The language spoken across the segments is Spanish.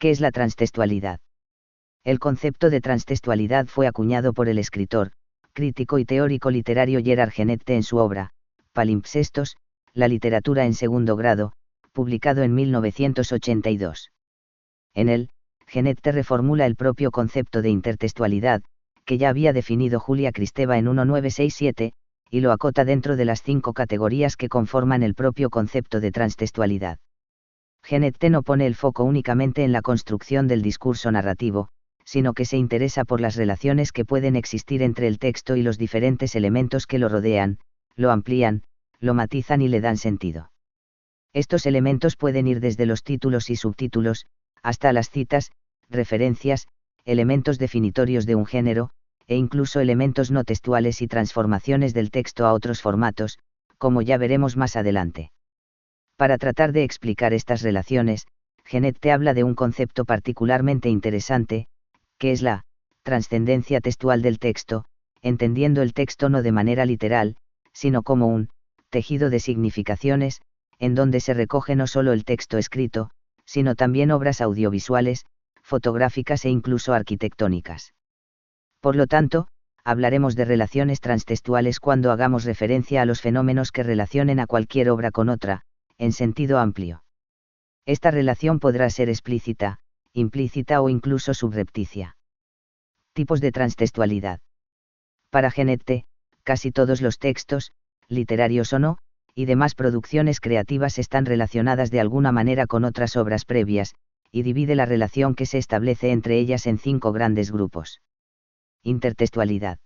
¿Qué es la transtextualidad? El concepto de transtextualidad fue acuñado por el escritor, crítico y teórico literario Gerard Genette en su obra, Palimpsestos, la literatura en segundo grado, publicado en 1982. En él, Genette reformula el propio concepto de intertextualidad, que ya había definido Julia Kristeva en 1967, y lo acota dentro de las 5 categorías que conforman el propio concepto de transtextualidad. Genette no pone el foco únicamente en la construcción del discurso narrativo, sino que se interesa por las relaciones que pueden existir entre el texto y los diferentes elementos que lo rodean, lo amplían, lo matizan y le dan sentido. Estos elementos pueden ir desde los títulos y subtítulos, hasta las citas, referencias, elementos definitorios de un género, e incluso elementos no textuales y transformaciones del texto a otros formatos, como ya veremos más adelante. Para tratar de explicar estas relaciones, Genette habla de un concepto particularmente interesante, que es la trascendencia textual del texto, entendiendo el texto no de manera literal, sino como un tejido de significaciones, en donde se recoge no solo el texto escrito, sino también obras audiovisuales, fotográficas e incluso arquitectónicas. Por lo tanto, hablaremos de relaciones transtextuales cuando hagamos referencia a los fenómenos que relacionen a cualquier obra con otra, en sentido amplio. Esta relación podrá ser explícita, implícita o incluso subrepticia. Tipos de transtextualidad. Para Genette, casi todos los textos, literarios o no, y demás producciones creativas están relacionadas de alguna manera con otras obras previas, y divide la relación que se establece entre ellas en 5 grandes grupos. Intertextualidad.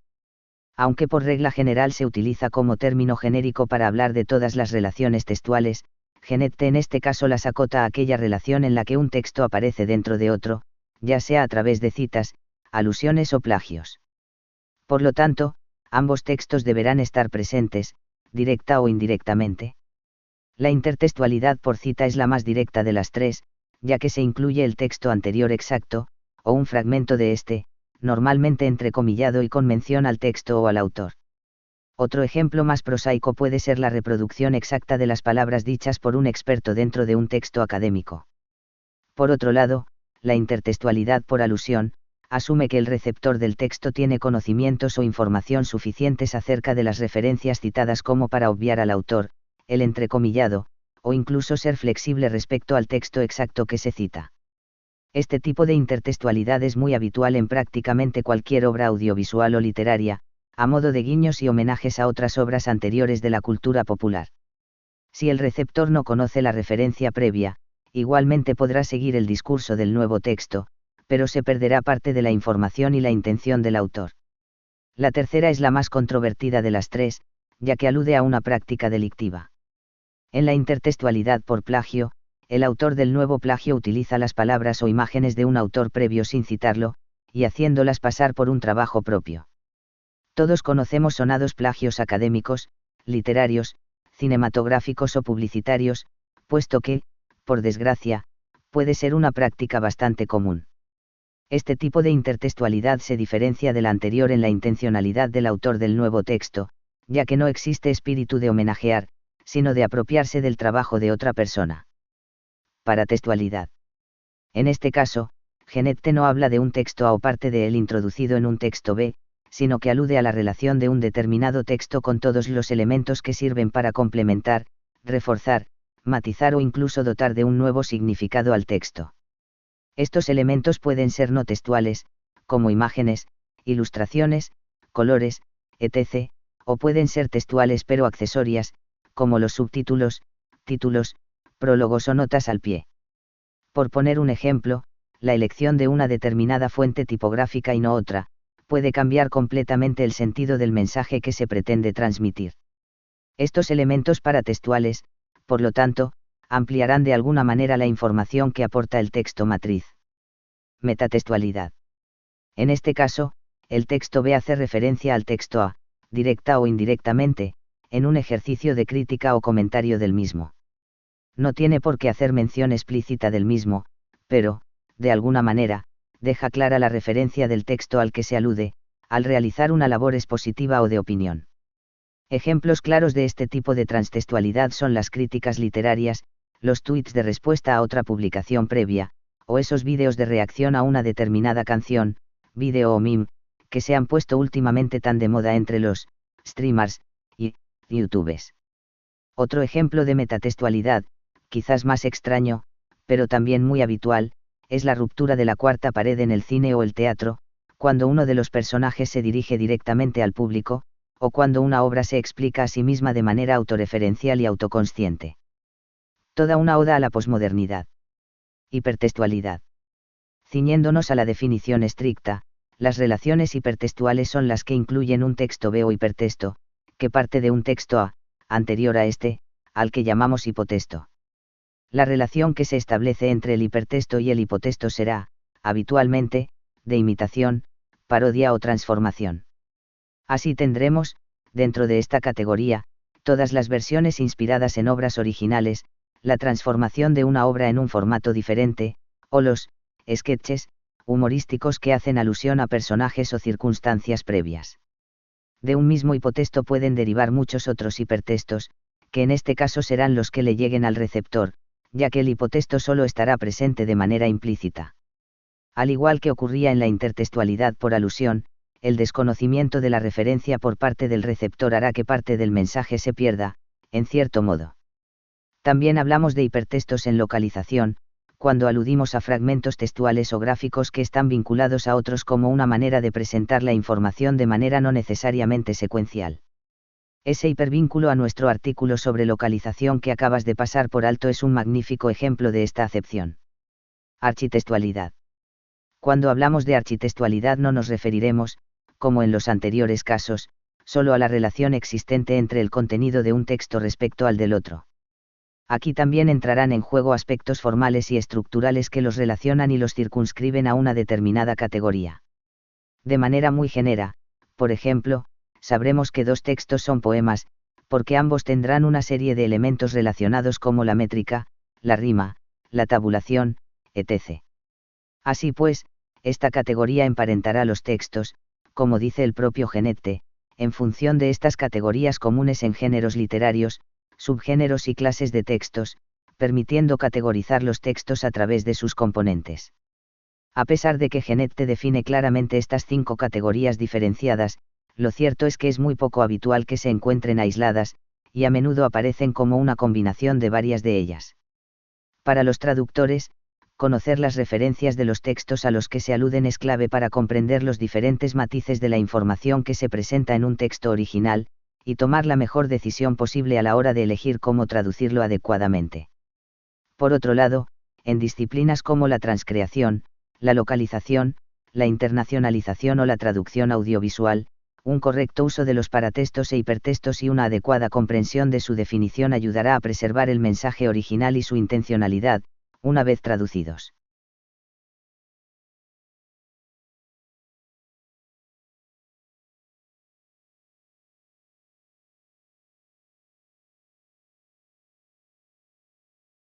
Aunque por regla general se utiliza como término genérico para hablar de todas las relaciones textuales, Genette en este caso las acota a aquella relación en la que un texto aparece dentro de otro, ya sea a través de citas, alusiones o plagios. Por lo tanto, ambos textos deberán estar presentes, directa o indirectamente. La intertextualidad por cita es la más directa de las 3, ya que se incluye el texto anterior exacto, o un fragmento de este, normalmente entrecomillado y con mención al texto o al autor. Otro ejemplo más prosaico puede ser la reproducción exacta de las palabras dichas por un experto dentro de un texto académico. Por otro lado, la intertextualidad por alusión, asume que el receptor del texto tiene conocimientos o información suficientes acerca de las referencias citadas como para obviar al autor, el entrecomillado, o incluso ser flexible respecto al texto exacto que se cita. Este tipo de intertextualidad es muy habitual en prácticamente cualquier obra audiovisual o literaria, a modo de guiños y homenajes a otras obras anteriores de la cultura popular. Si el receptor no conoce la referencia previa, igualmente podrá seguir el discurso del nuevo texto, pero se perderá parte de la información y la intención del autor. La tercera es la más controvertida de las 3, ya que alude a una práctica delictiva. En la intertextualidad por plagio, el autor del nuevo plagio utiliza las palabras o imágenes de un autor previo sin citarlo, y haciéndolas pasar por un trabajo propio. Todos conocemos sonados plagios académicos, literarios, cinematográficos o publicitarios, puesto que, por desgracia, puede ser una práctica bastante común. Este tipo de intertextualidad se diferencia de la anterior en la intencionalidad del autor del nuevo texto, ya que no existe espíritu de homenajear, sino de apropiarse del trabajo de otra persona. Paratextualidad. En este caso, Genette no habla de un texto A o parte de él introducido en un texto B, sino que alude a la relación de un determinado texto con todos los elementos que sirven para complementar, reforzar, matizar o incluso dotar de un nuevo significado al texto. Estos elementos pueden ser no textuales, como imágenes, ilustraciones, colores, etc., o pueden ser textuales pero accesorias, como los subtítulos, títulos, prólogos o notas al pie. Por poner un ejemplo, la elección de una determinada fuente tipográfica y no otra, puede cambiar completamente el sentido del mensaje que se pretende transmitir. Estos elementos paratextuales, por lo tanto, ampliarán de alguna manera la información que aporta el texto matriz. Metatextualidad. En este caso, el texto B hace referencia al texto A, directa o indirectamente, en un ejercicio de crítica o comentario del mismo. No tiene por qué hacer mención explícita del mismo, pero, de alguna manera, deja clara la referencia del texto al que se alude, al realizar una labor expositiva o de opinión. Ejemplos claros de este tipo de transtextualidad son las críticas literarias, los tweets de respuesta a otra publicación previa, o esos vídeos de reacción a una determinada canción, vídeo o meme, que se han puesto últimamente tan de moda entre los streamers y youtubers. Otro ejemplo de metatextualidad, quizás más extraño, pero también muy habitual, es la ruptura de la cuarta pared en el cine o el teatro, cuando uno de los personajes se dirige directamente al público, o cuando una obra se explica a sí misma de manera autorreferencial y autoconsciente. Toda una oda a la posmodernidad. Hipertextualidad. Ciñéndonos a la definición estricta, las relaciones hipertextuales son las que incluyen un texto B o hipertexto, que parte de un texto A, anterior a este, al que llamamos hipotexto. La relación que se establece entre el hipertexto y el hipotexto será, habitualmente, de imitación, parodia o transformación. Así tendremos, dentro de esta categoría, todas las versiones inspiradas en obras originales, la transformación de una obra en un formato diferente, o los sketches humorísticos que hacen alusión a personajes o circunstancias previas. De un mismo hipotexto pueden derivar muchos otros hipertextos, que en este caso serán los que le lleguen al receptor, ya que el hipotexto solo estará presente de manera implícita. Al igual que ocurría en la intertextualidad por alusión, el desconocimiento de la referencia por parte del receptor hará que parte del mensaje se pierda, en cierto modo. También hablamos de hipertextos en localización, cuando aludimos a fragmentos textuales o gráficos que están vinculados a otros como una manera de presentar la información de manera no necesariamente secuencial. Ese hipervínculo a nuestro artículo sobre localización que acabas de pasar por alto es un magnífico ejemplo de esta acepción. Architextualidad. Cuando hablamos de architextualidad no nos referiremos, como en los anteriores casos, solo a la relación existente entre el contenido de un texto respecto al del otro. Aquí también entrarán en juego aspectos formales y estructurales que los relacionan y los circunscriben a una determinada categoría. De manera muy genera, por ejemplo, sabremos que dos textos son poemas, porque ambos tendrán una serie de elementos relacionados como la métrica, la rima, la tabulación, etc. Así pues, esta categoría emparentará los textos, como dice el propio Genette, en función de estas categorías comunes en géneros literarios, subgéneros y clases de textos, permitiendo categorizar los textos a través de sus componentes. A pesar de que Genette define claramente estas 5 categorías diferenciadas, lo cierto es que es muy poco habitual que se encuentren aisladas, y a menudo aparecen como una combinación de varias de ellas. Para los traductores, conocer las referencias de los textos a los que se aluden es clave para comprender los diferentes matices de la información que se presenta en un texto original, y tomar la mejor decisión posible a la hora de elegir cómo traducirlo adecuadamente. Por otro lado, en disciplinas como la transcreación, la localización, la internacionalización o la traducción audiovisual, un correcto uso de los paratextos e hipertextos y una adecuada comprensión de su definición ayudará a preservar el mensaje original y su intencionalidad, una vez traducidos.